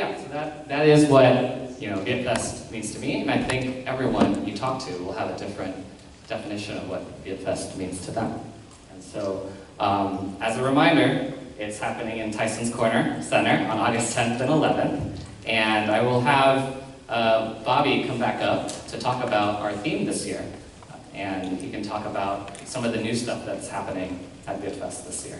yeah, so that is what Vietfest means to me, and I think everyone you talk to will have a different definition of what Vietfest means to them. And so, as a reminder, it's happening in Tyson's Corner Center on August 10th and 11th, and I will have Bobby come back up to talk about our theme this year, and he can talk about some of the new stuff that's happening at Vietfest this year.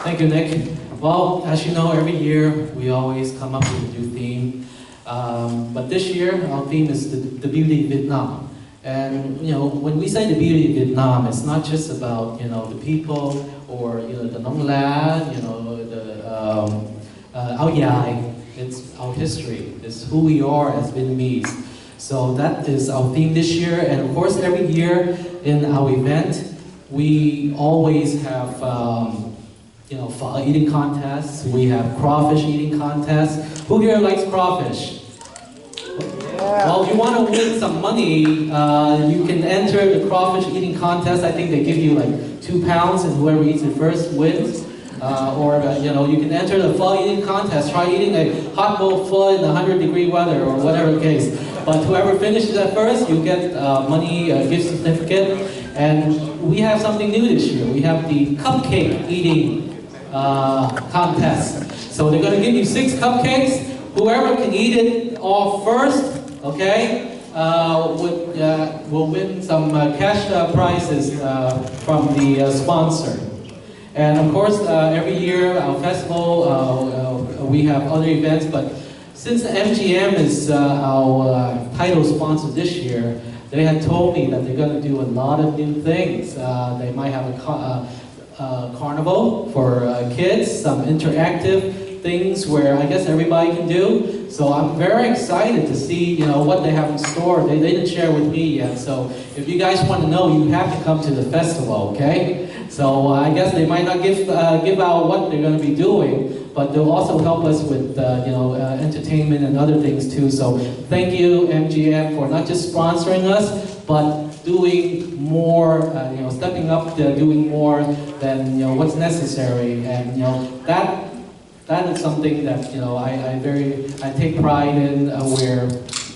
Thank you, Nick. Well, as you know, every year we always come up with a new theme. But this year, our theme is the beauty of Vietnam. And when we say the beauty of Vietnam, it's not just about the people or the nong la, the áo dài. It's our history. It's who we are as Vietnamese. So that is our theme this year. And of course, every year in our event, we always have pho eating contests. We have crawfish eating contests. Who here likes crawfish? Yeah. Well, if you want to win some money, you can enter the crawfish eating contest. I think they give you like 2 pounds, and whoever eats it first wins. You can enter the pho eating contest. Try eating a hot bowl pho in 100-degree weather, or whatever the case. But whoever finishes that first, you get money, gift certificate. And we have something new this year. We have the cupcake eating contest. So they're going to give you 6 cupcakes. Whoever can eat it all first, okay, will win some cash prizes from the sponsor. And of course, every year our festival, we have other events, but since the MGM is our title sponsor this year, they had told me that they're going to do a lot of new things. They might have a carnival for kids, some interactive things where I guess everybody can do. So I'm very excited to see what they have in store. They didn't share with me yet. So if you guys want to know, you have to come to the festival, okay? So I guess they might not give out what they're going to be doing, but they'll also help us with entertainment and other things too. So thank you, MGM, for not just sponsoring us, but doing more, stepping up, doing more than what's necessary, and that is something that I take pride in, where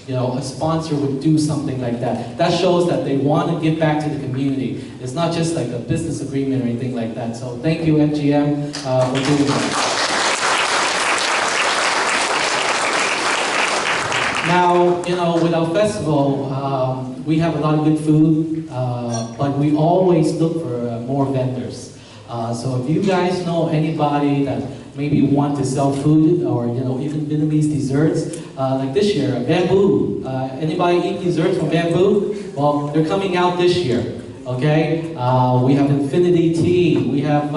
a sponsor would do something like that. That shows that they want to give back to the community. It's not just like a business agreement or anything like that. So thank you, MGM, for doing that. Now, with our festival, we have a lot of good food, but we always look for more vendors. So if you guys know anybody that maybe want to sell food, or even Vietnamese desserts, like this year, bamboo. Anybody eat desserts from bamboo? Well, they're coming out this year. Okay, we have infinity tea. We have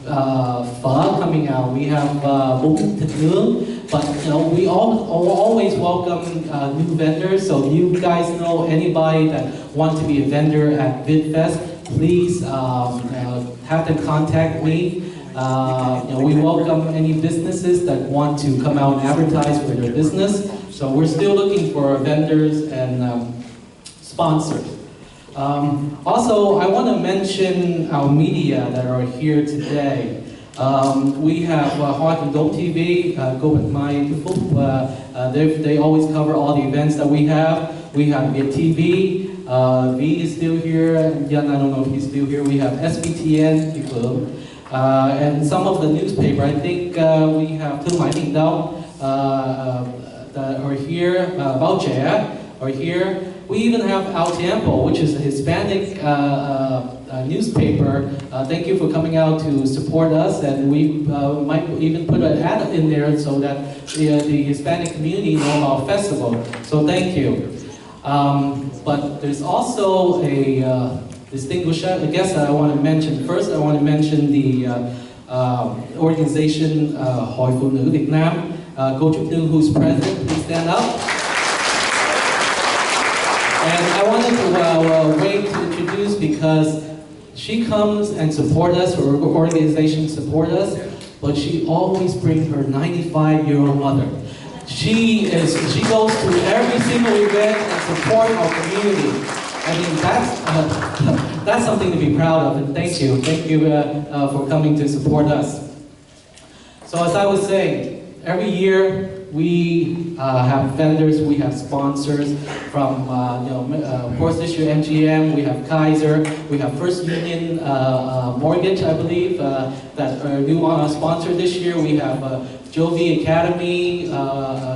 pho coming out. We have bún thịt nướng. But we always welcome new vendors. So if you guys know anybody that wants to be a vendor at Vietfest, please have them contact me. We welcome any businesses that want to come out and advertise for their business. So we're still looking for vendors and sponsors. Also, I want to mention our media that are here today. We have Hoa Kỳ Dope TV, Go With My Beautiful. They always cover all the events that we have. We have Viet TV. V is still here. Yan, I don't know if he's still here. We have SBTN, and some of the newspaper. I think we have Thương Mại Bình Đông that are here. Báo Trẻ are here. We even have Al Tiempo, which is a Hispanic newspaper. Thank you for coming out to support us, and we might even put an ad in there so that the Hispanic community know our festival. So thank you. But there's also a distinguished guest that I want to mention. First, I want to mention the organization Hội Phụ Nữ Việt Nam. Cô Trúc Nương, who's president, please stand up. And I wanted to wait to introduce, because she comes and supports us, or organizations support us, but she always brings her 95-year-old mother. She goes to every single event and support our community. I mean, that's something to be proud of, and thank you for coming to support us. So as I was saying, every year we have vendors, we have sponsors from, of course this year MGM, we have Kaiser, we have First Union Mortgage, I believe, that are new sponsor this year. We have Jovi Academy,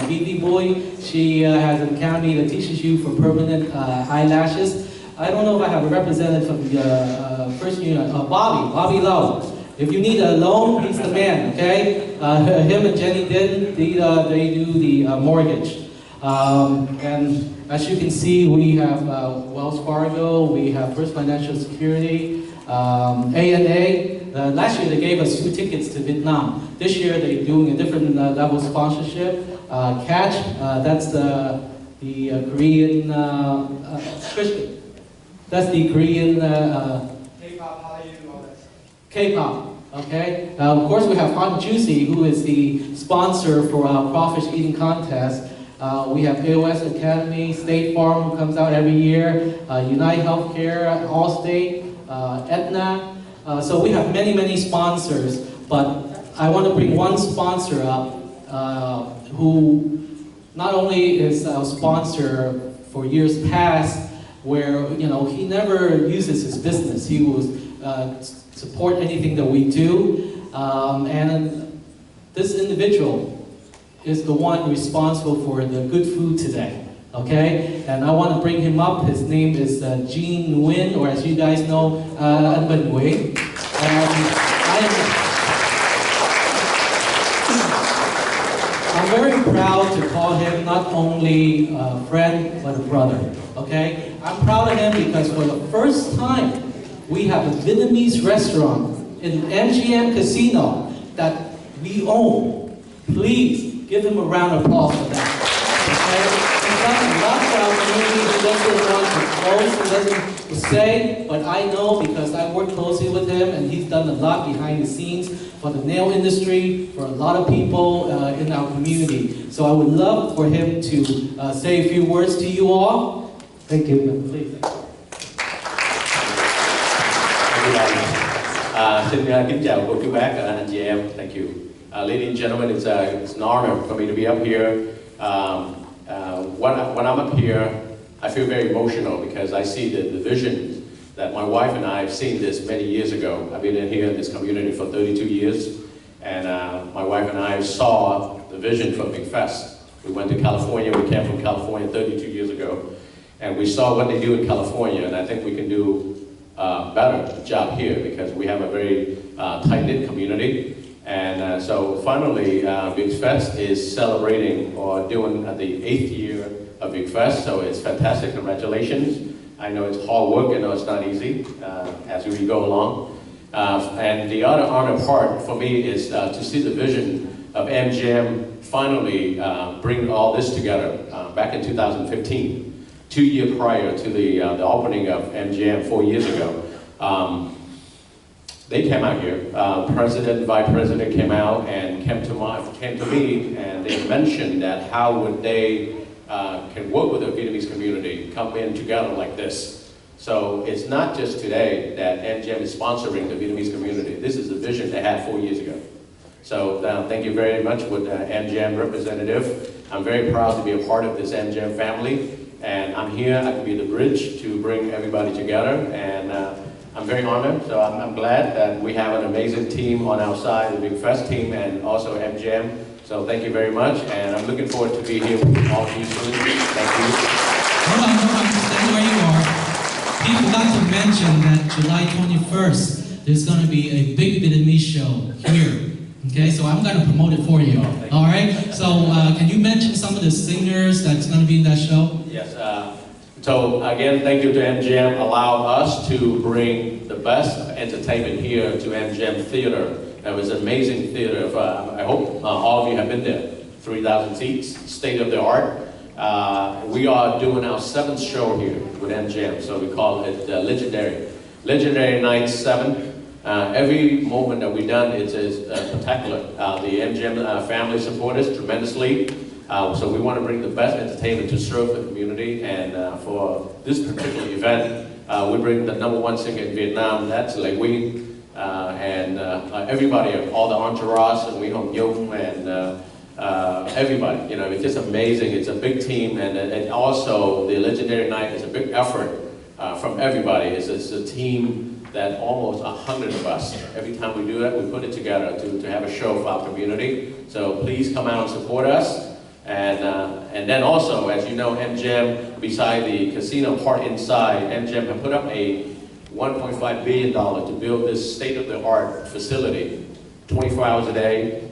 Vivi Boy. She has an academy that teaches you for permanent eyelashes. I don't know if I have a representative from the First Union, Bobby Lowe. If you need a loan, he's the man, okay? Him and Jenny Din, they do the mortgage. And as you can see, we have Wells Fargo, we have First Financial Security, ANA. Last year they gave us 2 tickets to Vietnam. This year they're doing a different level of sponsorship. Catch, that's the Korean, that's the Korean K-pop, Hallyu, all that. K-pop. Okay. Of course, we have Aunt Juicy, who is the sponsor for our crawfish eating contest. We have AOS Academy, State Farm, who comes out every year, United Healthcare, Allstate, Aetna. So we have many sponsors, but I want to bring one sponsor up who not only is our sponsor for years past, where he never uses his business. He will support anything that we do, and this individual is the one responsible for the good food today. Okay, and I want to bring him up. His name is Gene Nguyen, or as you guys know, Anh Bình Nguyen. I'm very proud to call him not only a friend, but a brother, okay? I'm proud of him because for the first time, we have a Vietnamese restaurant in MGM Casino that we own. Please give him a round of applause for that, okay? He's done a lot for our community. He doesn't want to close, he doesn't say, but I know because I work closely with him and he's done a lot behind the scenes for the nail industry, for a lot of people in our community. So I would love for him to say a few words to you all. Thank you, please. Xin kính chào cô chú bác, anh chị em. Thank you. Ladies and gentlemen, it's an honor for me to be up here. When I'm up here, I feel very emotional because I see the vision that my wife and I have seen this many years ago. I've been in here in this community for 32 years, and my wife and I saw the vision from Vietfest. We went to California, we came from California 32 years ago, and we saw what they do in California, and I think we can do a better job here because we have a very tight-knit community. And so finally, Vietfest is celebrating or doing the 8th year of Vietfest, so it's fantastic. Congratulations. I know it's hard work, I know it's not easy as we go along. And the other honor part for me is to see the vision of MGM finally bring all this together back in 2015, 2 years prior to the opening of MGM 4 years ago. They came out here, President, Vice President came out and came to me and they mentioned that how would they can work with the Vietnamese community, come in together like this. So it's not just today that MGM is sponsoring the Vietnamese community. This is the vision they had 4 years ago. So thank you very much with MGM representative. I'm very proud to be a part of this MGM family. And I'm here, I can be the bridge to bring everybody together. And I'm very honored, so I'm glad that we have an amazing team on our side, the Vietfest team and also MGM. So thank you very much, and I'm looking forward to be here with all of you soon. Thank you. Hold on, stay where you are. He forgot to mention that July 21st, there's going to be a big Vietnamese show here. Okay, so I'm going to promote it for you. All right, so can you mention some of the singers that's going to be in that show? Yes. So again, thank you to MGM. Allow us to bring the best entertainment here to MGM Theater. It was an amazing theater. I hope all of you have been there. 3,000 seats, state of the art. We are doing our 7th show here with MGM, so we call it Legendary. Legendary Night 7. Every moment that we've done is spectacular. The MGM family support us tremendously. So we want to bring the best entertainment to serve the community, and for this particular event, we bring the #1 singer in Vietnam, that's Lê Quy, and everybody, all the entourage, and we Hồng Nhung, and everybody. You know, it's just amazing. It's a big team, and also the legendary night is a big effort from everybody. It's a team that almost 100 of us, every time we do it, we put it together to have a show for our community. So please come out and support us. And then also, as you know, MGM, beside the casino part inside, MGM have put up a $1.5 billion to build this state-of-the-art facility, 24 hours a day,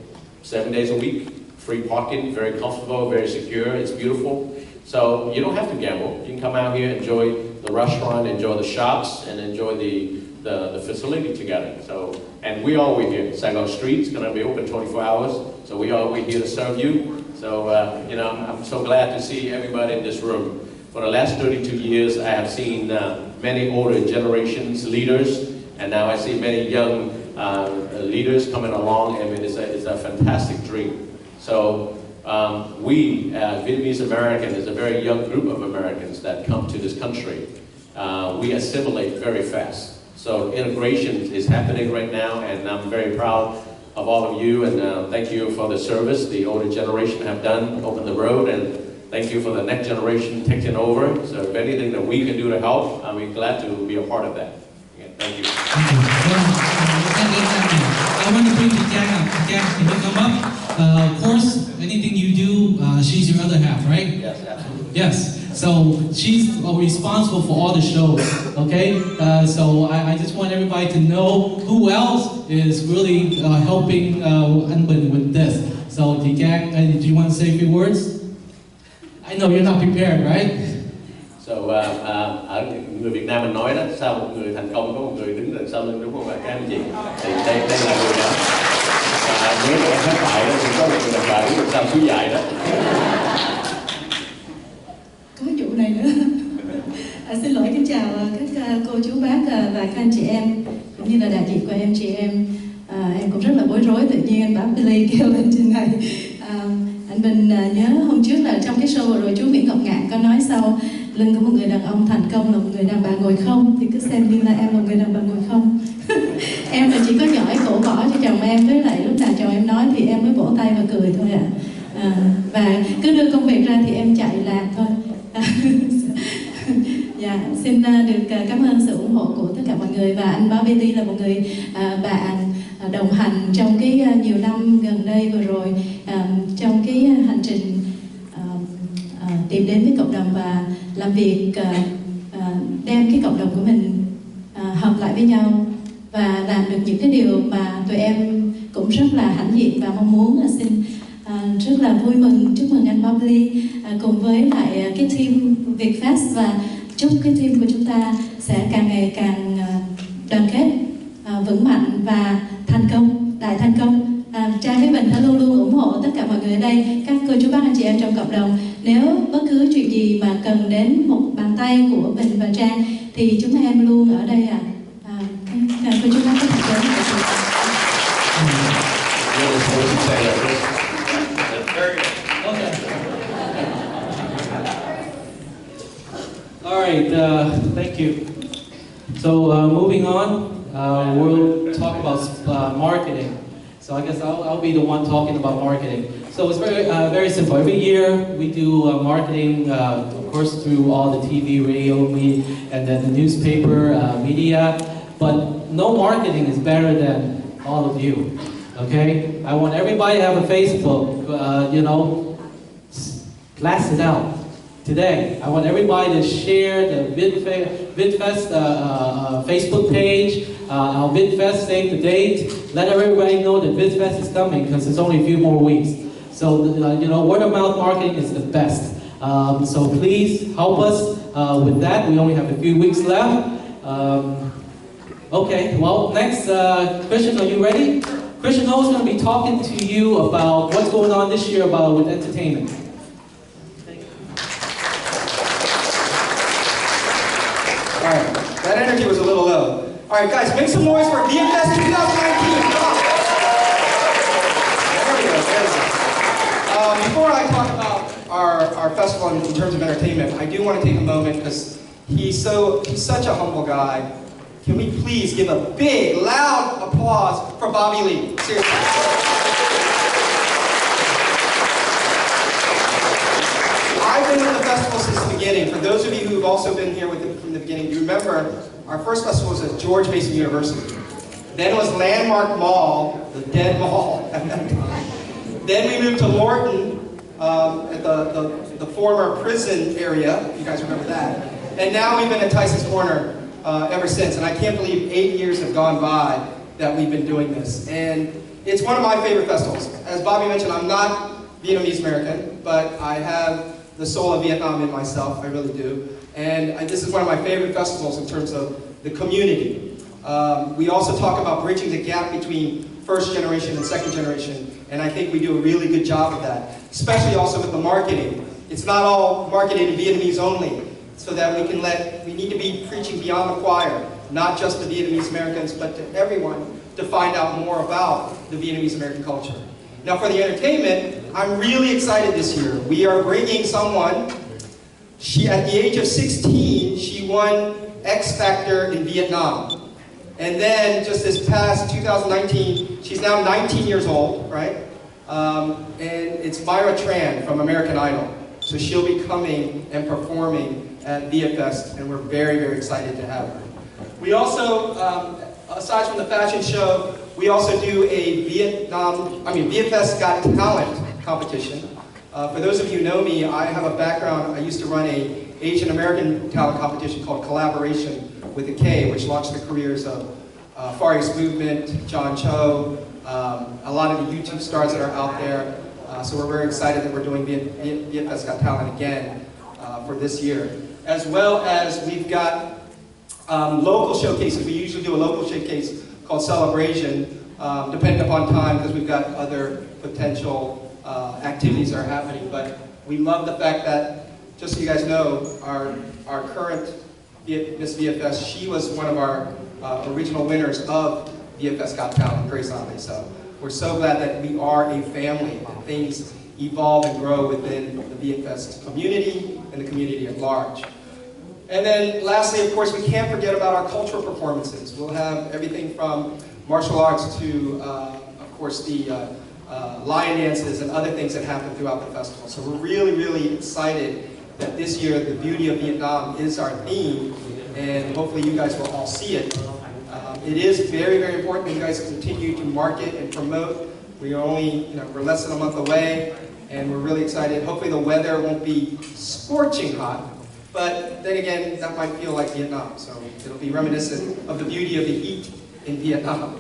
7 days a week, free parking, very comfortable, very secure, it's beautiful. So you don't have to gamble. You can come out here, enjoy the restaurant, enjoy the shops, and enjoy the facility together. So, and we always here. Saigon Street's going to be open 24 hours, so we always here to serve you. So, you know, I'm so glad to see everybody in this room. For the last 32 years, I have seen many older generations, leaders, and now I see many young leaders coming along, and it's a fantastic dream. So, we, Vietnamese American, is a very young group of Americans that come to this country. We assimilate very fast. So integration is happening right now, and I'm very proud of all of you, and thank you for the service the older generation have done, open the road, and thank you for the next generation taking over. So if anything that we can do to help, I'm glad to be a part of that. Again, thank you. Thank you. I want to bring Jack up. Jack, can you come up? Of course, anything you do, she's your other half, right? Yes, absolutely. Yes. So she's responsible for all the shows, okay? So I just want everybody to know who else is really helping Anh Bình with this. So Jack, do you want to say a few words? I know you're not prepared, right? So, ở người Việt Nam mình nói đó, sao một người thành công có một người đứng đằng sau lưng, đúng không ạ các anh chị? Thì đây là người đó. Nếu mà em thất bại đó, thì có một người đàn bà đứng đằng sau suối dài đó. Có vụ này nữa. Xin lỗi, kính chào các cô chú bác và các anh chị em, cũng như là đại diện của em chị em. Em cũng rất là bối rối, tự nhiên anh bác Billy kêu lên trên này. Anh Bình nhớ hôm trước là trong cái show vừa rồi chú Nguyễn Ngọc Ngạn có nói sau lưng của một người đàn ông thành công là một người đàn bà ngồi không, thì cứ xem như là em là một người đàn bà ngồi không. Em là chỉ có giỏi cổ võ cho chồng em, với lại lúc nào chồng em nói thì em mới vỗ tay và cười thôi ạ. Và cứ đưa công việc ra thì em chạy làm thôi. Dạ, xin được cảm ơn sự ủng hộ của tất cả mọi người, và anh Bảo Billy là một người bạn đồng hành trong cái nhiều năm gần đây vừa rồi, trong cái hành trình tìm đến với cộng đồng và làm việc, đem cái cộng đồng của mình hợp lại với nhau và làm được những cái điều mà tụi em cũng rất là hãnh diện và mong muốn. Xin rất là vui mừng chúc mừng anh Bobby cùng với lại cái team Vietfest, và chúc cái team của chúng ta sẽ càng ngày càng đoàn kết, vững mạnh và thành công, đại thành công. Trang với Bình đã luôn luôn ủng hộ tất cả mọi người ở đây, các cô chú bác anh chị em trong cộng đồng. Nếu bất cứ chuyện gì mà cần đến một bàn tay của Bình và Trang thì chúng em luôn ở đây ạ. Cô chú bác có thể đến. Okay. All right, thank you. So moving on, we'll talk about marketing. So I guess I'll be the one talking about marketing. So it's very simple. Every year we do marketing, of course, through all the TV, radio, and then the newspaper, media. But no marketing is better than all of you. Okay? I want everybody to have a Facebook, blast it out today. I want everybody to share the Vietfest Facebook page, our Vietfest, save the date. Let everybody know that Vietfest is coming because it's only a few more weeks. So, word of mouth marketing is the best. So please help us with that. We only have a few weeks left. Okay, well, next, Christian, are you ready? Christian O is going to be talking to you about what's going on this year with entertainment. All right, that energy was a little low. All right, guys, make some noise for Vietfest 2019. Come on. There we go. Before I talk about our festival in terms of entertainment, I do want to take a moment because He's such a humble guy. Can we please give a big, loud applause for Bobby Lee? Seriously. I've been with the festival since the beginning. For those of you who've also been here with it from the beginning, you remember our first festival was at George Mason University. Then it was Landmark Mall, the dead mall. Then we moved to Lorton, at the former prison area, if you guys remember that. And now we've been at Tyson's Corner ever since. And I can't believe 8 years have gone by that we've been doing this. And it's one of my favorite festivals. As Bobby mentioned, I'm not Vietnamese American, but I have the soul of Vietnam in myself, I really do. And this is one of my favorite festivals in terms of the community. We also talk about bridging the gap between first generation and second generation, and I think we do a really good job of that, especially also with the marketing. It's not all marketed in Vietnamese only, so that we need to be preaching beyond the choir, not just the Vietnamese Americans, but to everyone to find out more about the Vietnamese American culture. Now for the entertainment, I'm really excited this year. We are bringing someone, at the age of 16, she won X Factor in Vietnam. And then just this past 2019, she's now 19 years old, right? And it's Myra Tran from American Idol. So she'll be coming and performing at Vietfest, and we're very, very excited to have her. We also, aside from the fashion show, we also do a Vietfest Got Talent competition. For those of you who know me, I have a background, I used to run an Asian American talent competition called Collaboration with a K, which launched the careers of Far East Movement, John Cho, a lot of the YouTube stars that are out there. So we're very excited that we're doing Vietfest Got Talent again for this year. As well as we've got local showcases. We usually do a local showcase called Celebration, depending upon time, because we've got other potential activities that are happening. But we love the fact that, just so you guys know, our current Miss Vietfest, she was one of our original winners of Vietfest Got Talent, Grace Ali. So we're so glad that we are a family, that things evolve and grow within the Vietfest community and the community at large. And then lastly, of course, we can't forget about our cultural performances. We'll have everything from martial arts to, of course, the lion dances and other things that happen throughout the festival. So we're really, really excited that this year the beauty of Vietnam is our theme, and hopefully you guys will all see it. It is very, very important that you guys continue to market and promote. We are only, we're less than a month away, and we're really excited. Hopefully the weather won't be scorching hot, but then again, that might feel like Vietnam, so it'll be reminiscent of the beauty of the heat in Vietnam.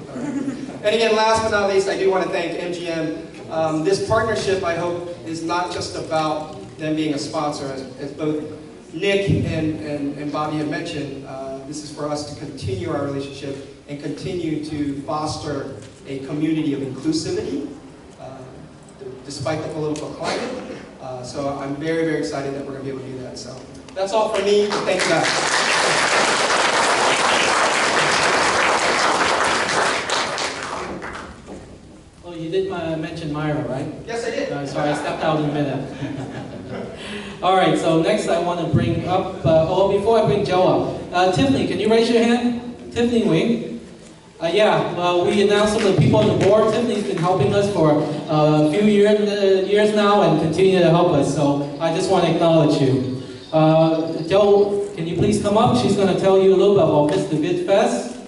And again, last but not least, I do want to thank MGM. This partnership, I hope, is not just about them being a sponsor, as both Nick and Bobby have mentioned. This is for us to continue our relationship and continue to foster a community of inclusivity, despite the political climate. So I'm very, very excited that we're going to be able to do that. So that's all for me. Thank you guys. Oh, you did mention Myra, right? Yes, I did. Sorry, I stepped out in a minute. All right, so next I want to bring up, before I bring Joe up, Tiffany, can you raise your hand? Tiffany Wing. We announced some of the people on the board. Tiffany's been helping us for a few years now and continue to help us, so I just want to acknowledge you. Joe, can you please come up? She's going to tell you a little bit about Mr. Vietfest.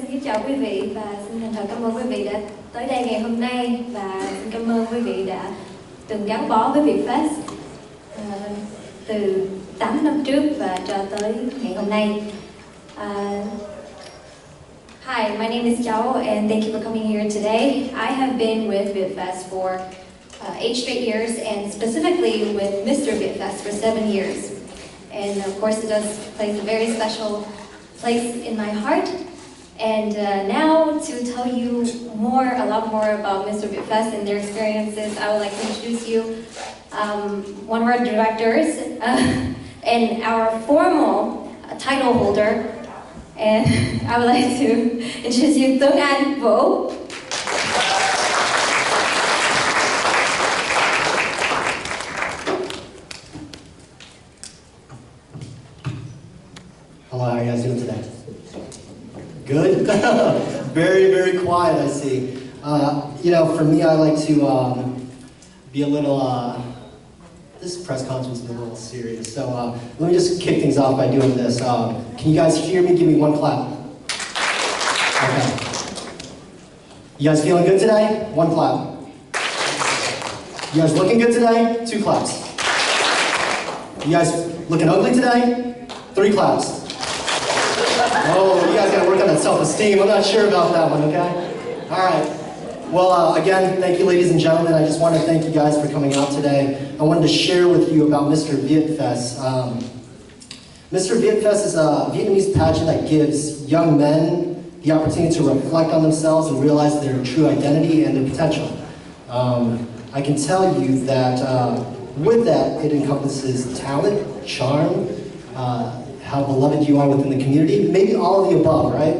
Xin chào quý vị và xin thành thật cảm ơn quý vị đã tới đây ngày hôm nay, và xin cảm ơn quý vị đã từng gắn bó với Vietfest từ 8 năm trước và cho tới ngày hôm nay. Hi, my name is Chao and thank you for coming here today. I have been with Vietfest for 8 straight years, and specifically with Mr. Vietfest for 7 years. And of course it does place a very special place in my heart. And now to tell you a lot more about Mr. Vietfest and their experiences, I would like to introduce you one of our directors and our formal title holder. And I would like to introduce you Tuấn Anh Vũ. Hello, how are you guys doing today? Good? Very, very quiet, I see. For me, I like to be a little, this press conference is a little serious, so let me just kick things off by doing this. Can you guys hear me? Give me one clap. Okay. You guys feeling good today? One clap. You guys looking good today? 2 claps. You guys looking ugly today? 3 claps. Oh, you guys gotta work on that self-esteem. I'm not sure about that one, okay? All right. Well, again, thank you, ladies and gentlemen. I just want to thank you guys for coming out today. I wanted to share with you about Mr. Vietfest. Mr. Vietfest is a Vietnamese pageant that gives young men the opportunity to reflect on themselves and realize their true identity and their potential. I can tell you that with that, it encompasses talent, charm, how beloved you are within the community, maybe all of the above, right?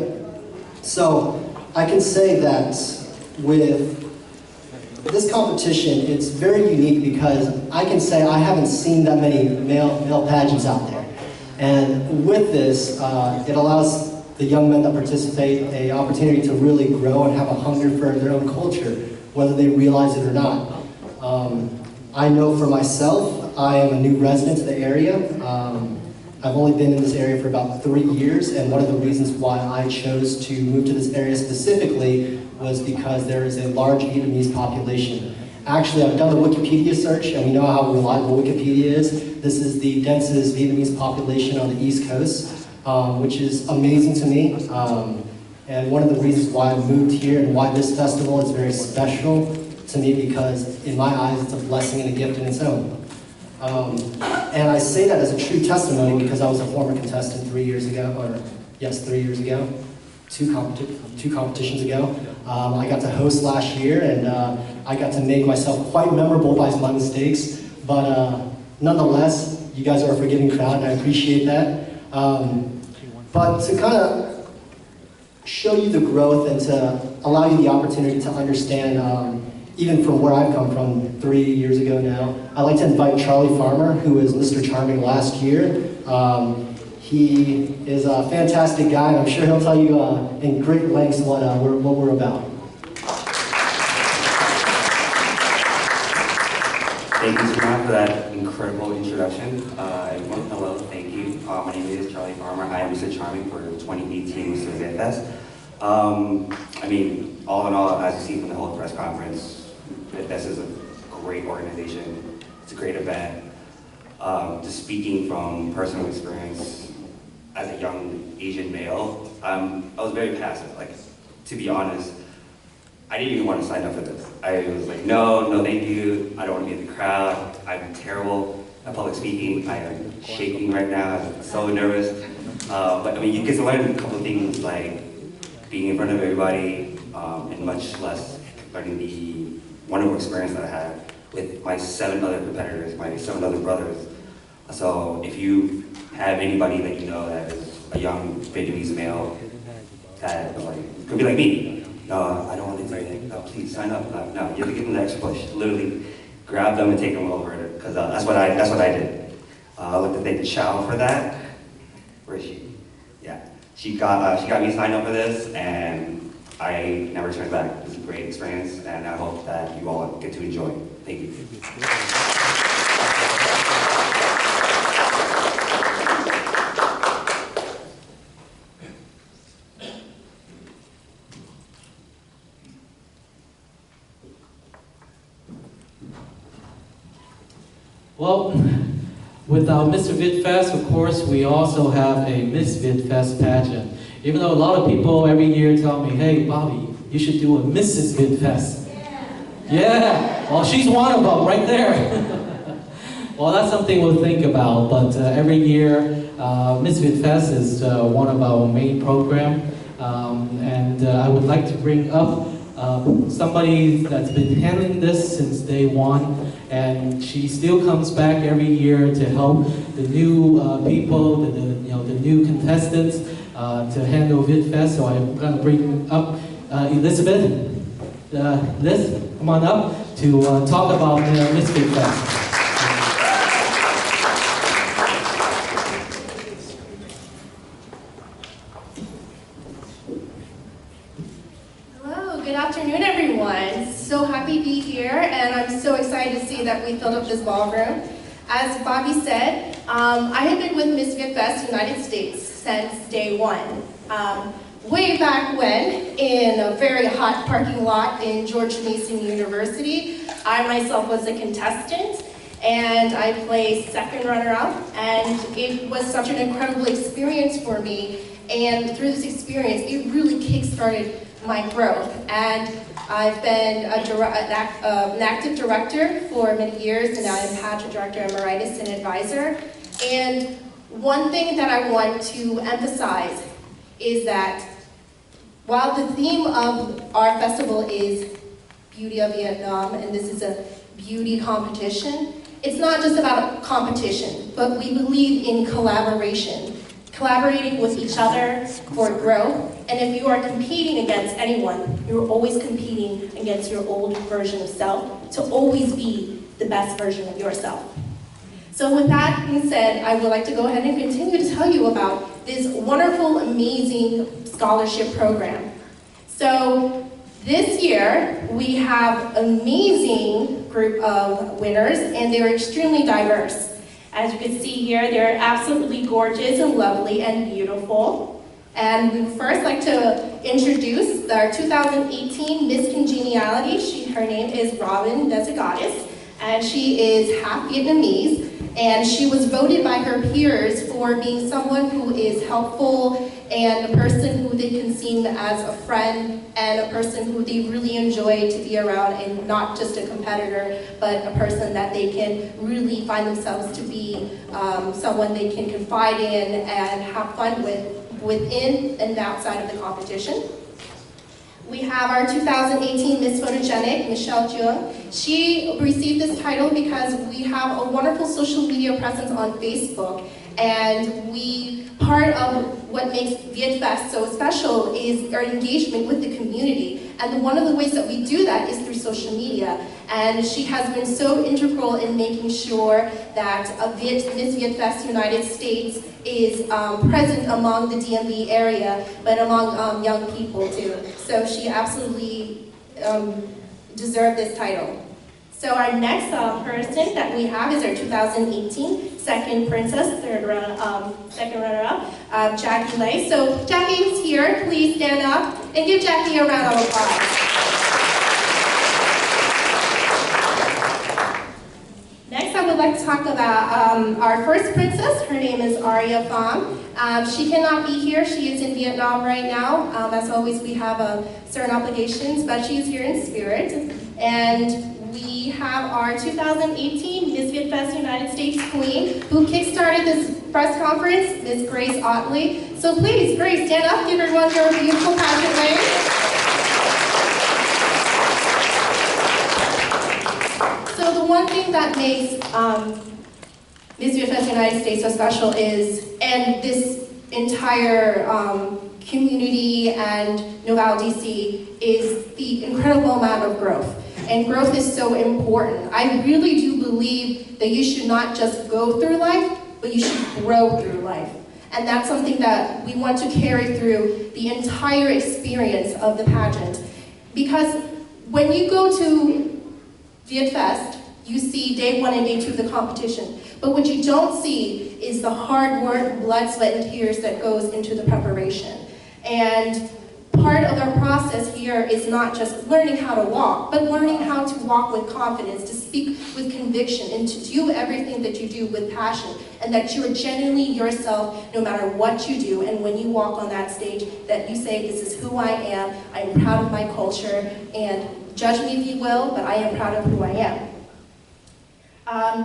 So I can say that with this competition, it's very unique because I can say I haven't seen that many male pageants out there. And with this, it allows the young men that participate an opportunity to really grow and have a hunger for their own culture, whether they realize it or not. I know for myself, I am a new resident to the area. I've only been in this area for about 3 years, and one of the reasons why I chose to move to this area specifically was because there is a large Vietnamese population. Actually, I've done the Wikipedia search, and we know how reliable Wikipedia is. This is the densest Vietnamese population on the East Coast, which is amazing to me. And one of the reasons why I moved here and why this festival is very special to me, because in my eyes, it's a blessing and a gift in its own. And I say that as a true testimony because I was a former contestant 3 years ago, or yes, 3 years ago, two competitions ago. I got to host last year, and I got to make myself quite memorable by my mistakes, but nonetheless, you guys are a forgiving crowd, and I appreciate that. But to kind of show you the growth and to allow you the opportunity to understand even from where I've come from 3 years ago now, I'd like to invite Charlie Farmer, who was Mr. Charming last year. He is a fantastic guy, and I'm sure he'll tell you in great lengths what we're about. Thank you so much for that incredible introduction. Everyone, hello, thank you. My name is Charlie Farmer. I am Mr. Charming for 2018 Mr. Vietfest. I mean, all in all, as you see from the whole press conference, Vietfest is a great organization. It's a great event. Just speaking from personal experience, as a young Asian male, I was very passive. Like, to be honest, I didn't even want to sign up for this. I was like, no, thank you. I don't want to be in the crowd. I'm terrible at public speaking. I am shaking right now. I'm so nervous. But I mean, you get to learn a couple of things like being in front of everybody, and much less learning the wonderful experience that I had with my 7 other competitors, my 7 other brothers. So if you have anybody that you know that is a young Vietnamese male that could be like me, no, I don't want to do anything, no, please sign up. No, you have to give them the extra push. Literally grab them and take them over, because that's what I did. I'd like to thank Chow for that. Where is she? Yeah, she got me signed up for this, and I never turned back. It was a great experience, and I hope that you all get to enjoy it. Thank you. Well, with our Mr. Vietfest, of course, we also have a Miss Vietfest pageant. Even though a lot of people every year tell me, hey, Bobby, you should do a Mrs. Vietfest. Yeah, well, she's one of them right there. Well, that's something we'll think about, but every year, Miss Vietfest is one of our main programs, and I would like to bring up somebody that's been handling this since day one, and she still comes back every year to help the new people, the new contestants to handle Vietfest. So I'm going to bring up Elizabeth. Liz, come on up to talk about Miss Vietfest. so happy to be here, and I'm so excited to see that we filled up this ballroom. As Bobby said, I have been with Miss Vietfest United States since day one. Way back when, in a very hot parking lot in George Mason University, I myself was a contestant, and I placed second runner-up, and it was such an incredible experience for me. And through this experience, it really kick-started my growth. And I've been an active director for many years, and now I'm pageant director, emeritus, and advisor. And one thing that I want to emphasize is that while the theme of our festival is Beauty of Vietnam, and this is a beauty competition, it's not just about competition, but we believe in collaboration. Collaborating with each other for growth, and if you are competing against anyone, you're always competing against your old version of self to always be the best version of yourself. So with that being said, I would like to go ahead and continue to tell you about this wonderful, amazing scholarship program. So this year, we have an amazing group of winners, and they're extremely diverse. As you can see here, they're absolutely gorgeous and lovely and beautiful. And we'd first like to introduce our 2018 Miss Congeniality. Her name is Robin Desigatis, and she is half Vietnamese. And she was voted by her peers for being someone who is helpful and a person who they can see as a friend and a person who they really enjoy to be around, and not just a competitor, but a person that they can really find themselves to be someone they can confide in and have fun with within and outside of the competition. We have our 2018 Miss Photogenic, Michelle Julian. She received this title because we have a wonderful social media presence on Facebook, and part of what makes Vietfest so special is our engagement with the community. And one of the ways that we do that is through social media. And she has been so integral in making sure that Miss Vietfest United States is present among the DMV area, but among young people too. So she absolutely deserved this title. So our next person that we have is our 2018 second princess, second runner-up, Jackie Lay. So Jackie is here. Please stand up and give Jackie a round of applause. Next, I would like to talk about our first princess. Her name is Aria Pham. She cannot be here. She is in Vietnam right now. As always, we have certain obligations, but she is here in spirit. And we have our 2018 Miss Vietfest United States Queen, who kickstarted this press conference, Miss Grace Otley. So please, Grace, stand up, give everyone your beautiful pageant wave. So the one thing that makes Miss Vietfest United States so special is, and this entire community and Noval DC, is the incredible amount of growth. And growth is so important. I really do believe that you should not just go through life, but you should grow through life. And that's something that we want to carry through the entire experience of the pageant. Because when you go to Vietfest, you see day one and day two of the competition. But what you don't see is the hard work, blood, sweat, and tears that goes into the preparation. And part of our process here is not just learning how to walk, but learning how to walk with confidence, to speak with conviction, and to do everything that you do with passion, and that you are genuinely yourself no matter what you do. And when you walk on that stage, that you say, this is who I am, I am proud of my culture, and judge me if you will, but I am proud of who I am.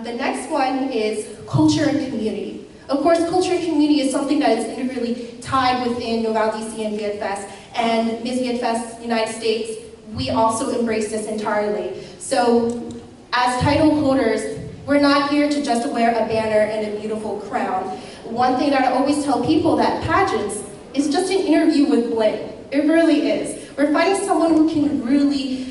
The next one is culture and community. Of course, culture and community is something that is integrally tied within Noval DC and Vietfest. And Miss Vietfest United States, we also embrace this entirely. So, as title holders, we're not here to just wear a banner and a beautiful crown. One thing that I always tell people, that pageants is just an interview with bling. It really is. We're finding someone who can really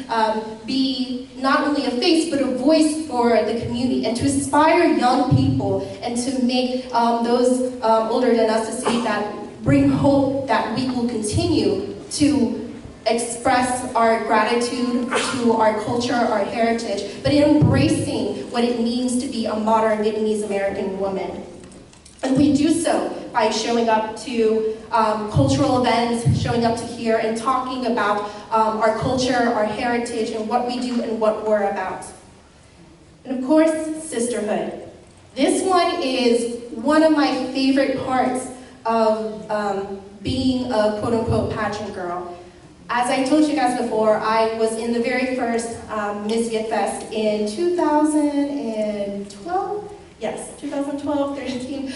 be not only a face, but a voice for the community, and to inspire young people, and to make those older than us to see that, bring hope that we will continue to express our gratitude to our culture, our heritage, but embracing what it means to be a modern Vietnamese American woman. And we do so by showing up to cultural events, showing up to here and talking about our culture, our heritage, and what we do and what we're about. And of course, sisterhood. This one is one of my favorite parts of being a quote-unquote pageant girl. As I told you guys before, I was in the very first Miss Vietfest in 2012. Yes, 2012, 13.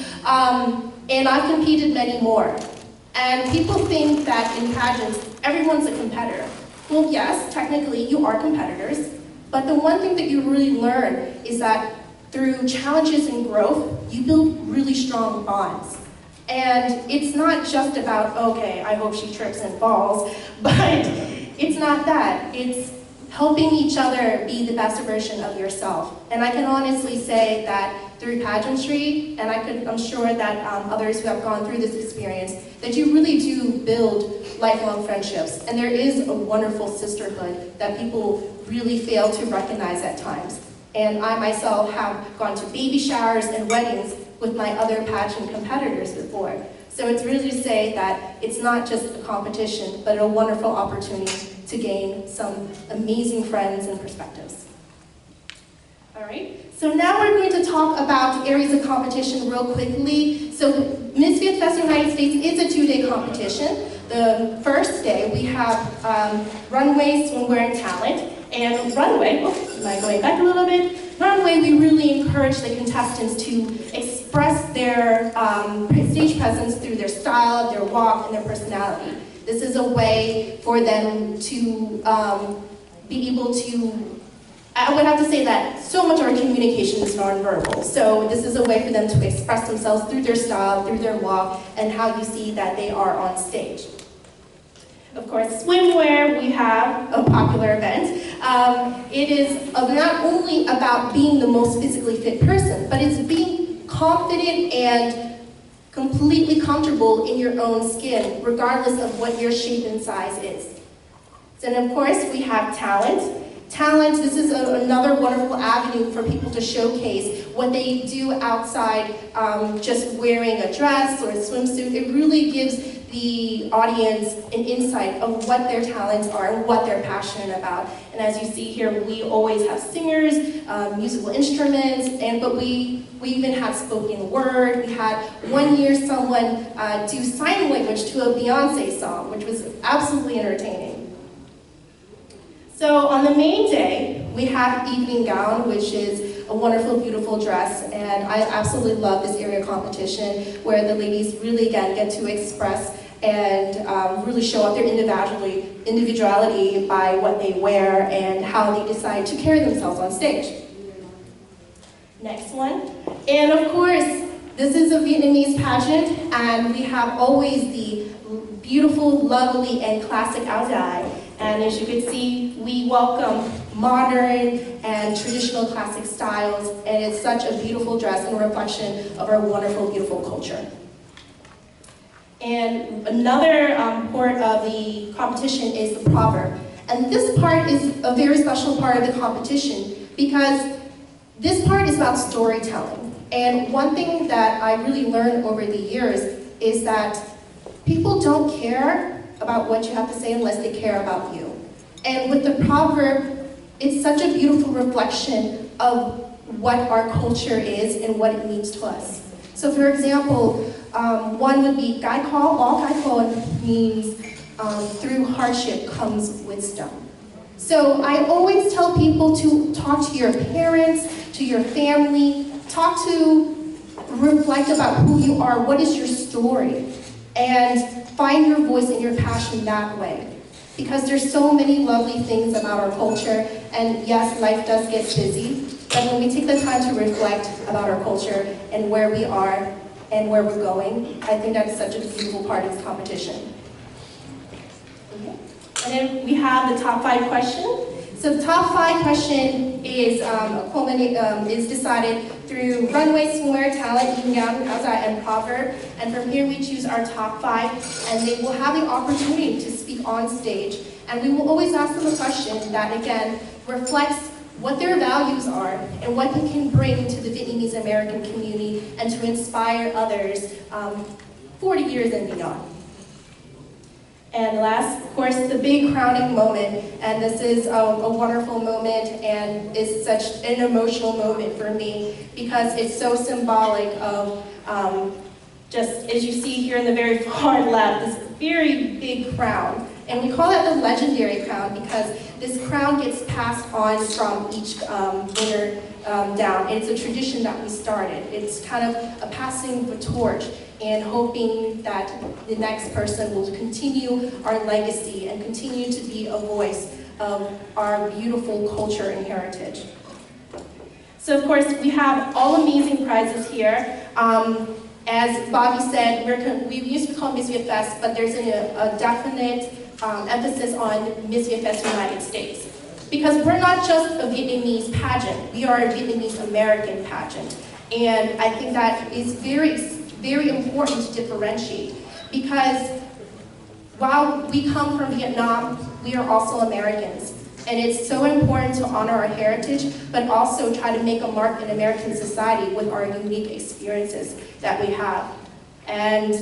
And I've competed many more. And people think that in pageants, everyone's a competitor. Well, yes, technically you are competitors, but the one thing that you really learn is that through challenges and growth, you build really strong bonds. And it's not just about, okay, I hope she trips and falls, but it's not that. It's helping each other be the best version of yourself. And I can honestly say that through pageantry, and I'm sure that others who have gone through this experience, that you really do build lifelong friendships. And there is a wonderful sisterhood that people really fail to recognize at times. And I myself have gone to baby showers and weddings with my other pageant competitors before. So it's really to say that it's not just a competition, but a wonderful opportunity to gain some amazing friends and perspectives. All right, so now we're going to talk about areas of competition real quickly. So Miss Vietfest United States is a two-day competition. The first day we have runway, swimwear, and talent. And runway, am I going back a little bit? Runway, we really encourage the contestants to express their stage presence through their style, their walk, and their personality. This is a way for them to be able to, I would have to say that so much of our communication is nonverbal. So this is a way for them to express themselves through their style, through their walk, and how you see that they are on stage. Of course, swimwear, we have a popular event. It is not only about being the most physically fit person, but it's being confident and completely comfortable in your own skin, regardless of what your shape and size is. Then, of course, we have talent. Talent, this is another wonderful avenue for people to showcase what they do outside just wearing a dress or a swimsuit. It really gives the audience an insight of what their talents are and what they're passionate about. And as you see here, we always have singers, musical instruments, but we even have spoken word. We had one year someone do sign language to a Beyonce song, which was absolutely entertaining. So on the main day, we have evening gown, which is a wonderful, beautiful dress, and I absolutely love this area competition where the ladies really, again, get to express and really show off their individuality by what they wear and how they decide to carry themselves on stage. Next one. And of course, this is a Vietnamese pageant, and we have always the beautiful, lovely, and classic áo dài. And as you can see, we welcome modern and traditional classic styles, and it's such a beautiful dress and a reflection of our wonderful, beautiful culture. And another part of the competition is the proverb. And this part is a very special part of the competition because this part is about storytelling. And one thing that I really learned over the years is that people don't care about what you have to say unless they care about you. And with the proverb, it's such a beautiful reflection of what our culture is and what it means to us. So for example, one would be Gai Ko. All Gai Ko means through hardship comes wisdom. So I always tell people to talk to your parents, to your family, reflect about who you are, what is your story, and find your voice and your passion that way. Because there's so many lovely things about our culture, and yes, life does get busy, but when we take the time to reflect about our culture and where we are and where we're going, I think that's such a beautiful part of this competition. Okay. And then we have the top 5 question. So the top 5 question is decided through runway, swimwear, talent, evening gown, áo dài, and proverb. And from here we choose our top 5, and they will have the opportunity to speak on stage. And we will always ask them a question that, again, reflects what their values are and what they can bring to the Vietnamese American community and to inspire others 40 years and beyond. And last, of course, the big crowning moment, and this is a wonderful moment and is such an emotional moment for me because it's so symbolic of just as you see here in the very far left, this very big crown. And we call it the legendary crown because this crown gets passed on from each winner down. And it's a tradition that we started. It's kind of a passing the torch and hoping that the next person will continue our legacy and continue to be a voice of our beautiful culture and heritage. So of course, we have all amazing prizes here. As Bobby said, we used to call Miss Vietfest, but there's a definite emphasis on Miss Vietfest United States. Because we're not just a Vietnamese pageant, we are a Vietnamese American pageant. And I think that is very, very important to differentiate. Because while we come from Vietnam, we are also Americans. And it's so important to honor our heritage, but also try to make a mark in American society with our unique experiences that we have. And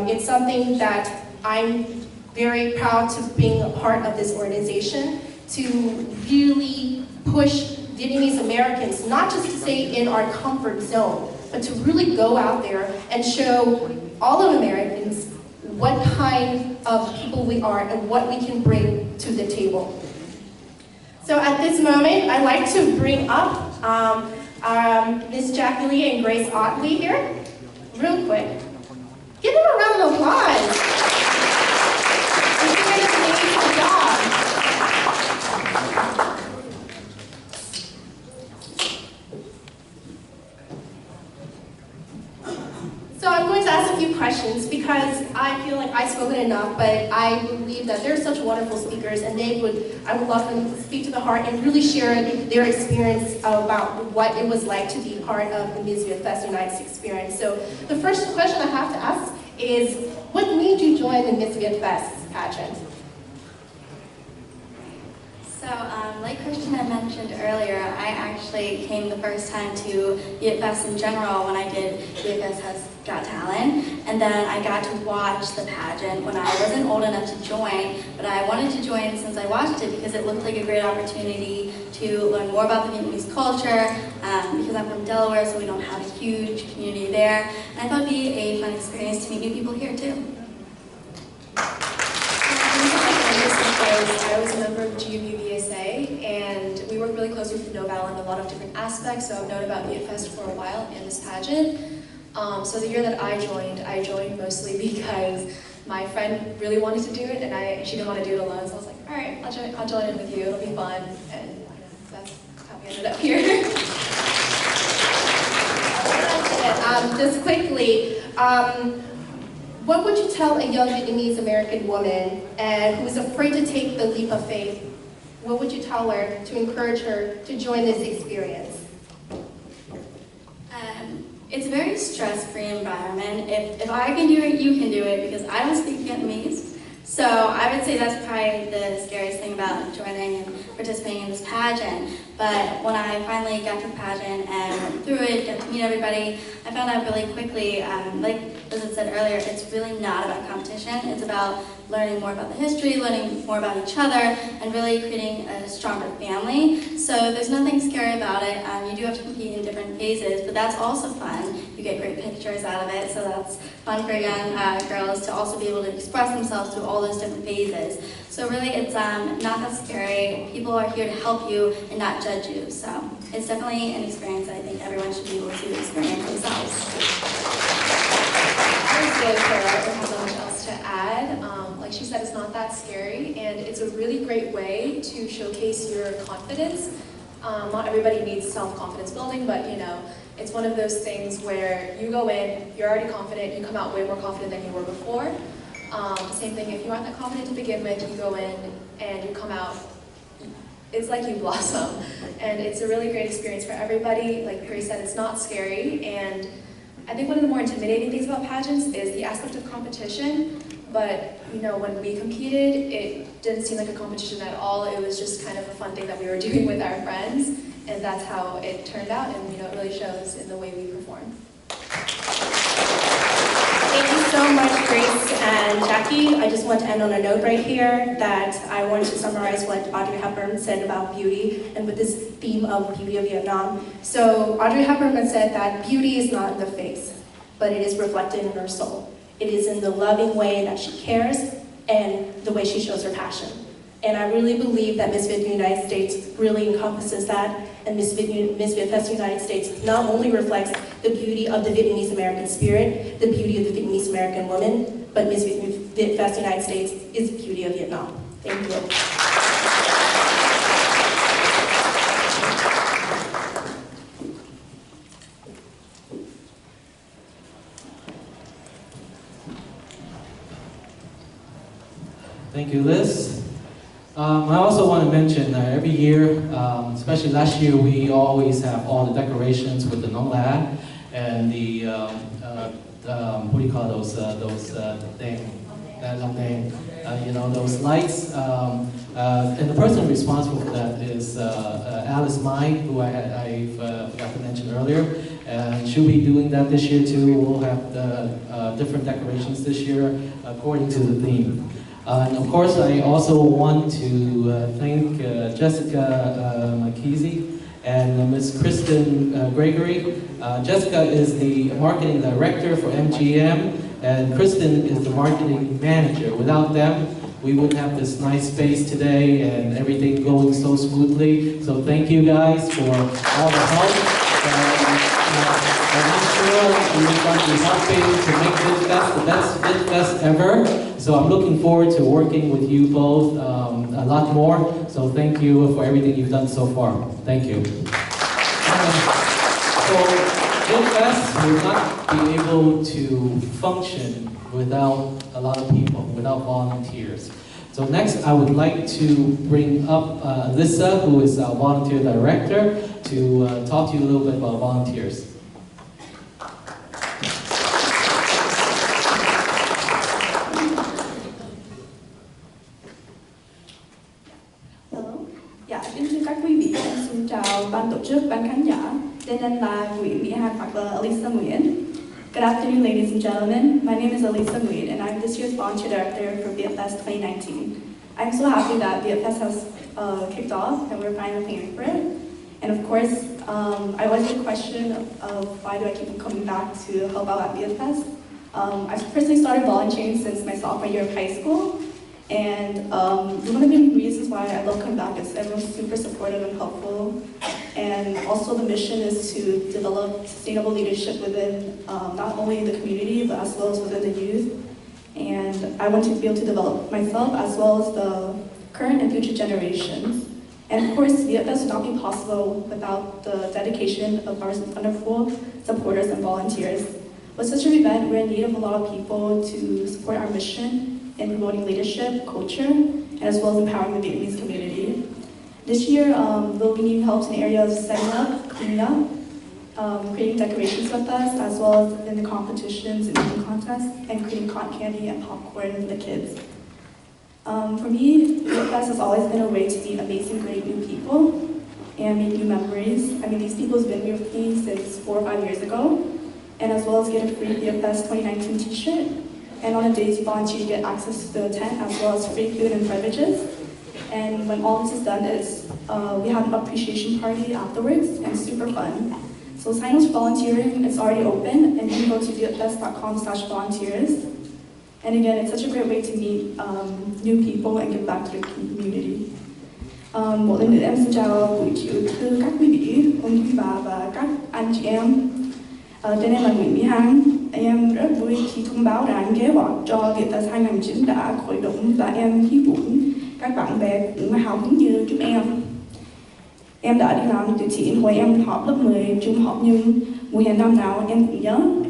it's something that I'm very proud to being a part of this organization, to really push Vietnamese Americans, not just to stay in our comfort zone, but to really go out there and show all of Americans what kind of people we are and what we can bring to the table. So at this moment, I'd like to bring up Ms. Jackie Lee and Grace Otley here, real quick. Give them a round of applause. They're doing an amazing job. So I'm going to ask a few questions because I feel like I've spoken enough, but I believe that they're such wonderful speakers and I would love them to speak to the heart and really share their experience about what it was like to be part of the Miss Vietfest United States experience. So the first question I have to ask is, what made you join the Miss Vietfest pageant? So, like Christian had mentioned earlier, I actually came the first time to Vietfest in general when I did Vietfest Has Got Talent, and then I got to watch the pageant when I wasn't old enough to join, but I wanted to join since I watched it because it looked like a great opportunity to learn more about the Vietnamese culture, because I'm from Delaware, so we don't have a huge community there, and I thought it'd be a fun experience to meet new people here too. I was a member of GMUVSA, and we work really closely with Nobel in a lot of different aspects, so I've known about Vietfest for a while and this pageant. So the year that I joined mostly because my friend really wanted to do it, and she didn't want to do it alone, so I was like, all right, I'll join in with you, it'll be fun, and that's how we ended up here. Just quickly, what would you tell a young Vietnamese American woman who's afraid to take the leap of faith? What would you tell her to encourage her to join this experience? It's a very stress-free environment. If I can do it, you can do it, because I don't speak Vietnamese. So I would say that's probably the scariest thing about joining and participating in this pageant. But when I finally got to the pageant and went through it, got to meet everybody, I found out really quickly, like Liz said earlier, it's really not about competition. It's about learning more about the history, learning more about each other, and really creating a stronger family. So there's nothing scary about it. You do have to compete in different phases, but that's also fun. You get great pictures out of it, so that's fun for young girls to also be able to express themselves through all those different phases. So really, it's not that scary. People are here to help you and not judge you. So it's definitely an experience that I think everyone should be able to experience themselves. I was really clear. I don't have so much else to add. Like she said, it's not that scary, and it's a really great way to showcase your confidence. Not everybody needs self-confidence building, but you know, it's one of those things where you go in, you're already confident, you come out way more confident than you were before. Same thing, if you aren't that confident to begin with, you go in and you come out, it's like you blossom. And it's a really great experience for everybody. Like Grace said, it's not scary, and I think one of the more intimidating things about pageants is the aspect of competition. But when we competed, it didn't seem like a competition at all. It was just kind of a fun thing that we were doing with our friends, and that's how it turned out. And it really shows in the way we perform. Thank you so much, Grace and Jackie. I just want to end on a note right here that I want to summarize what Audrey Hepburn said about beauty and with this theme of Beauty of Vietnam. So Audrey Hepburn said that beauty is not in the face, but it is reflected in her soul. It is in the loving way that she cares and the way she shows her passion. And I really believe that Miss Vietnam United States really encompasses that, and Miss Vietfest United States not only reflects the beauty of the Vietnamese American spirit, the beauty of the Vietnamese American woman, but Miss Vietfest United States is the beauty of Vietnam. Thank you. Thank you, Liz. I also want to mention that every year, especially last year, we always have all the decorations with the Nong La and the what do you call those those lights. And the person responsible for that is Alice Mai, who I forgot to mention earlier. And she'll be doing that this year too. We'll have the different decorations this year according to the theme. And of course, I also want to thank Jessica McKeesey and Ms. Kristen Gregory. Jessica is the marketing director for MGM, and Kristen is the marketing manager. Without them, we wouldn't have this nice space today and everything going so smoothly. So thank you guys for all the help. I'm sure you're going to be helping to make Vietfest the best Vietfest ever. So I'm looking forward to working with you both a lot more. So thank you for everything you've done so far. Thank you. So Vietfest will not be able to function without a lot of people, without volunteers. So next, I would like to bring up Alyssa, who is our volunteer director, to talk to you a little bit about volunteers. Kính thưa các quý vị, xin chào ban tổ chức, ban khán giả. Tên em là Nguyễn Mỹ Hằng hoặc là Elisa Nguyễn. Good afternoon, ladies and gentlemen. My name is Elisa Nguyen, and I'm this year's volunteer director for Vietfest 2019. I'm so happy that Vietfest has kicked off, and we're finally paying for it. And of course, I always get a question of why do I keep coming back to help out at Vietfest. I personally started volunteering since my sophomore year of high school. And one of the reasons why I love coming back is everyone's super supportive and helpful. And also the mission is to develop sustainable leadership within not only the community, but as well as within the youth. And I want to be able to develop myself as well as the current and future generations. And of course, Vietfest would not be possible without the dedication of our wonderful supporters and volunteers. With such an event, we're in need of a lot of people to support our mission in promoting leadership, culture, and as well as empowering the Vietnamese community. This year, we'll be needing help in the area of setting up, cleaning up, creating decorations with us, as well as in the competitions and eating contests, and creating cotton candy and popcorn for the kids. For me, Vietfest has always been a way to meet amazing, great new people and make new memories. I mean, these people have been here with me since 4 or 5 years ago, and as well as get a free Vietfest 2019 t-shirt. And on the days you volunteer, you get access to the tent as well as free food and beverages. And when all this is done, we have an appreciation party afterwards, and it's super fun. So sign-ups for volunteering, it's already open, and you can go to vietfest.com/volunteers. And again, it's such a great way to meet new people and give back to the community. Một lần nữa em xin chào buổi chiều thưa các quý vị, ông quý bà và các anh chị em. Tên em là Nguyễn Mỹ Hằng. Em rất vui khi thông báo rằng kế hoạch cho Vietfest 2019 đã khởi động và em hy vọng các bạn bè cũng hào hứng như chúng em. Em đã đi làm từ thiện hồi em học lớp 10 trung học, nhưng mùa hè năm nào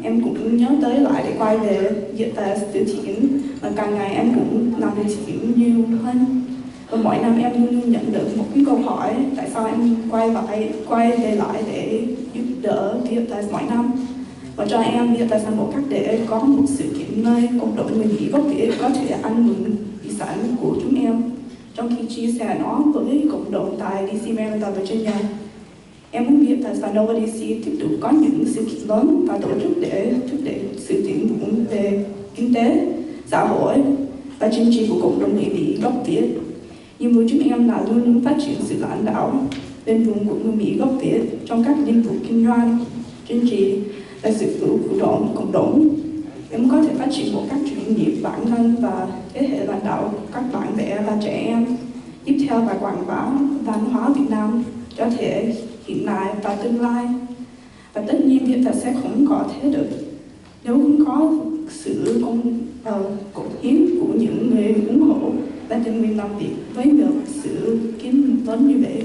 em cũng nhớ tới lại để quay về Vietfest từ thiện, và càng ngày em cũng làm từ thiện nhiều hơn. Và mỗi năm em luôn luôn nhận được một cái câu hỏi tại sao em quay về lại để giúp đỡ Vietfest mỗi năm. Và cho em Vietfest là một cách để có một sự kiện những nơi cộng đồng người Mỹ gốc Việt có thể ăn mừng di sản của chúng em trong khi chia sẻ nó với cộng đồng tại DC, Maryland và Virginia. Em muốn Vietfest và Nova DC tiếp tục có những sự kiện lớn và tổ chức để thúc đẩy sự tiến bộ về kinh tế, xã hội và chính trị của cộng đồng người Mỹ gốc Việt. Nhiệm vụ chúng em là luôn luôn phát triển sự lãnh đạo bền vững của người Mỹ gốc Việt trong các lĩnh vực kinh doanh, chính trị và sự chủ động cộng đồng. Em có thể phát triển một cách chuyên nghiệp bản thân và thế hệ lãnh đạo các bạn trẻ và trẻ em. Tiếp theo và quảng bá văn hóa Việt Nam cho thế hiện nay và tương lai. Và tất nhiên Vietfest sẽ không có thế được nếu không có sự cống hiến của những người ủng hộ và tình nguyện làm việc với một sự kiến lớn như vậy.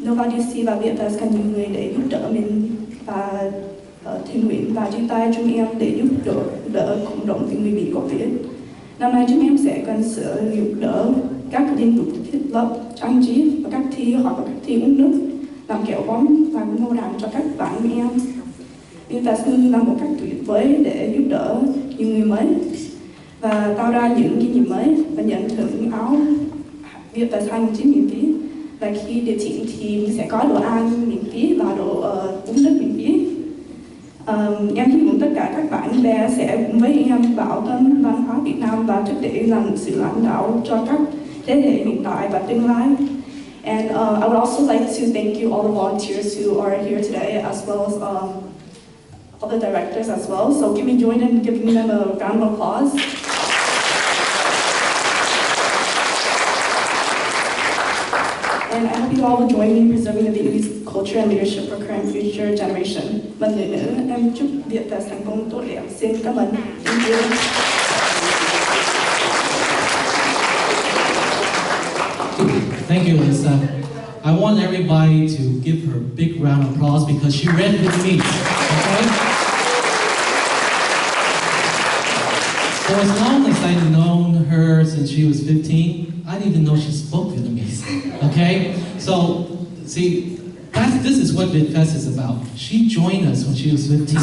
Nova DC và Vietfest cần những người để giúp đỡ mình và tình nguyện và chia tay chúng em để giúp đỡ cộng đồng với người Mỹ gốc Việt. Năm nay chúng em sẽ cần sự giúp đỡ các lĩnh vực thiết lập, trang trí và các thi hoặc các thi uống nước, làm kẹo bóng và ngô đàn cho các bạn em. Vietfest là một cách tuyệt vời để giúp đỡ những người mới và tạo ra những kinh nghiệm mới và nhận thưởng áo Vietfest 2019 miễn phí. Và khi điều chỉnh thì mình sẽ có đồ ăn miễn phí và đồ uống nước miễn phí. Em hy vọng tất cả các bạn bè sẽ cùng với em bảo tồn văn hóa Việt Nam và thúc đẩy làm sự lãnh đạo cho các thế hệ hiện tại và tương lai. And I would also like to thank you all the volunteers who are here today, as well as all the directors as well. So can we join in giving them a round of applause? And I hope you all will join me in preserving the Vietnamese culture and leadership for current and future generation. Một lần nữa, em chúc Vietfest thành công tốt đẹp. Xin cảm ơn. Thank you. Thank you, Lisa. I want everybody to give her a big round of applause because she ran with me. Okay? So as long as I've known her since she was 15, I didn't even know she spoke Vietnamese. Okay? So, see, this is what Vietfest is about. She joined us when she was 15.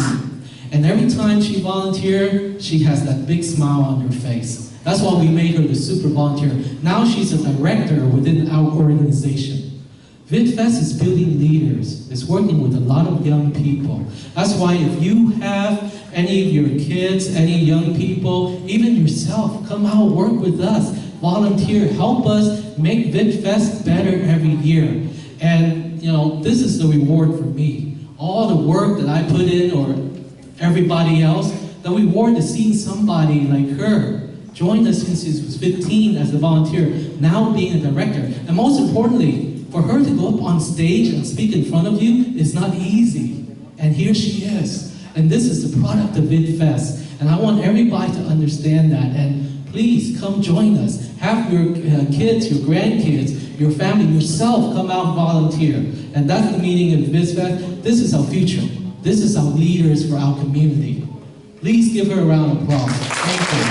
And every time she volunteered, she has that big smile on her face. That's why we made her the super volunteer. Now she's a director within our organization. Vietfest is building leaders. It's working with a lot of young people. That's why if you have any of your kids, any young people, even yourself, come out, work with us, volunteer, help us make Vietfest better every year. And you know, this is the reward for me. All the work that I put in, or everybody else, the reward is seeing somebody like her joined us since she was 15 as a volunteer, now being a director. And most importantly, for her to go up on stage and speak in front of you is not easy. And here she is. And this is the product of Vietfest. And I want everybody to understand that. And please come join us. Have your kids, your grandkids, your family, yourself come out and volunteer. And that's the meaning of Vietfest. This is our future. This is our leaders for our community. Please give her a round of applause. Thank you.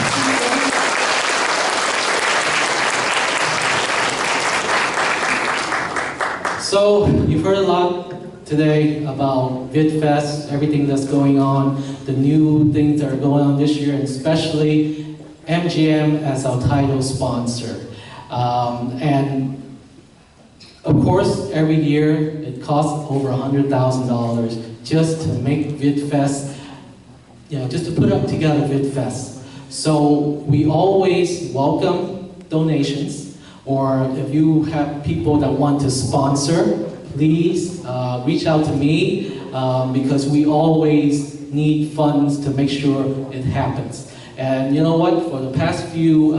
So, you've heard a lot today about Vietfest, everything that's going on, the new things that are going on this year, and especially MGM as our title sponsor. And of course, every year it costs over $100,000 just to make Vietfest, just to put up together Vietfest. So we always welcome donations. Or if you have people that want to sponsor, please reach out to me because we always need funds to make sure it happens. And you know what? For the past few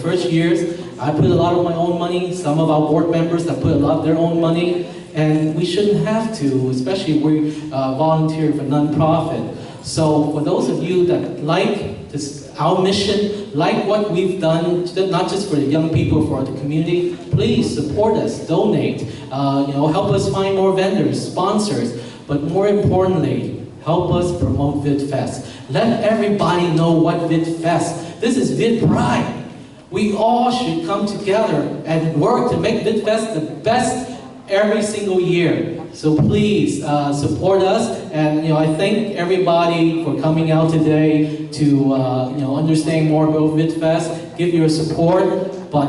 first years, I put a lot of my own money. Some of our board members have put a lot of their own money, and we shouldn't have to, especially if we volunteer for nonprofit. So for those of you that like this, our mission, like what we've done, not just for the young people, for the community, please support us, donate, help us find more vendors, sponsors, but more importantly, help us promote Vietfest. Let everybody know what Vietfest, this is Viet Pride. We all should come together and work to make Vietfest the best every single year. So please support us, and I thank everybody for coming out today to understand more about Vietfest, give your support. But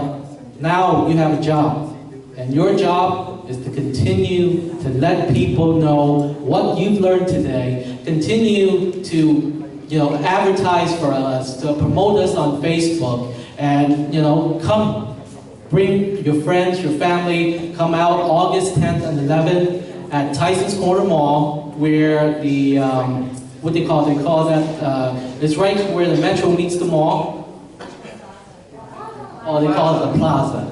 now you have a job, and your job is to continue to let people know what you've learned today. Continue to advertise for us, to promote us on Facebook, and come. Bring your friends, your family, come out August 10th and 11th at Tyson's Corner Mall, where the, what they call that, it's right where the metro meets the mall. Oh, they call it the plaza.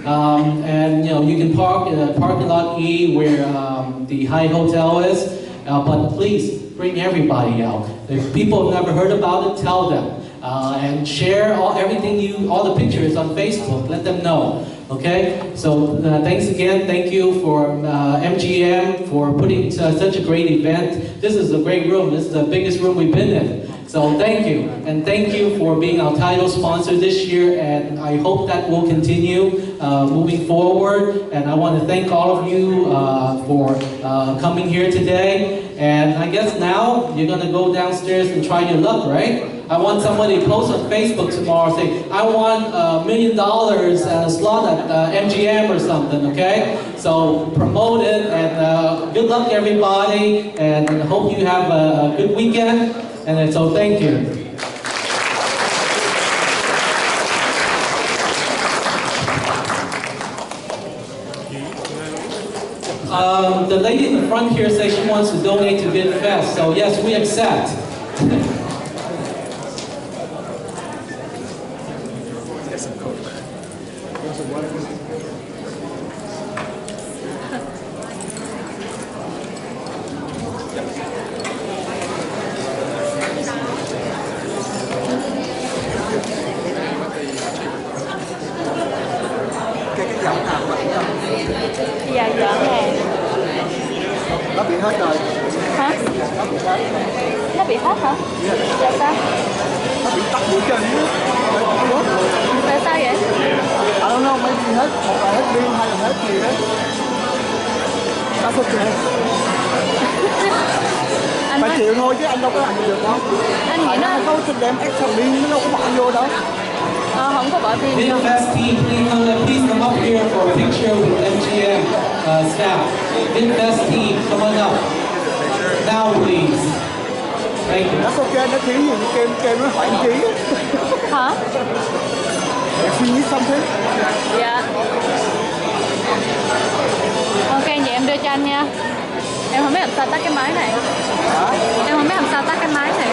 And you can park in the parking lot E where the Hyatt Hotel is, but please bring everybody out. If people have never heard about it, tell them. And share all the pictures on Facebook. Let them know. Okay. So thanks again. Thank you for MGM for putting such a great event. This is a great room. This is the biggest room we've been in. So thank you, and thank you for being our title sponsor this year. And I hope that will continue moving forward. And I want to thank all of you for coming here today. And I guess now you're gonna go downstairs and try your luck, right? I want somebody to post on Facebook tomorrow saying, I want $1 million and a slot at MGM or something, okay? So promote it, and good luck everybody, and hope you have a good weekend, and so thank you. The lady in the front here says she wants to donate to Vietfest, so yes, we accept. Dạ giỡn nè. Nó bị hết rồi. Hả? Nó bị hết. Nó bị hết hả? Tại sao? Nó bị tắc mũi chân á. Tại sao vậy? I don't know, maybe hết, một là hết pin hay là hết gì đó. That's okay. Anh phải nói... chịu thôi chứ anh đâu có làm gì được đâu. Anh nghĩ nó không có đem extra pin, nó đâu có bỏ vô đâu. Không có bỏ pin. Vietfest team, please come up here for a picture with MGM staff. Vietfest team, come on up. Now, please. Thank you. That's okay, nó ký gì? Kem nó hỏi anh ký. Hả? If you need something. Dạ. Ok, vậy em đưa cho anh nha. Em không biết làm sao tắt cái máy này. Em không biết làm sao tắt cái máy này.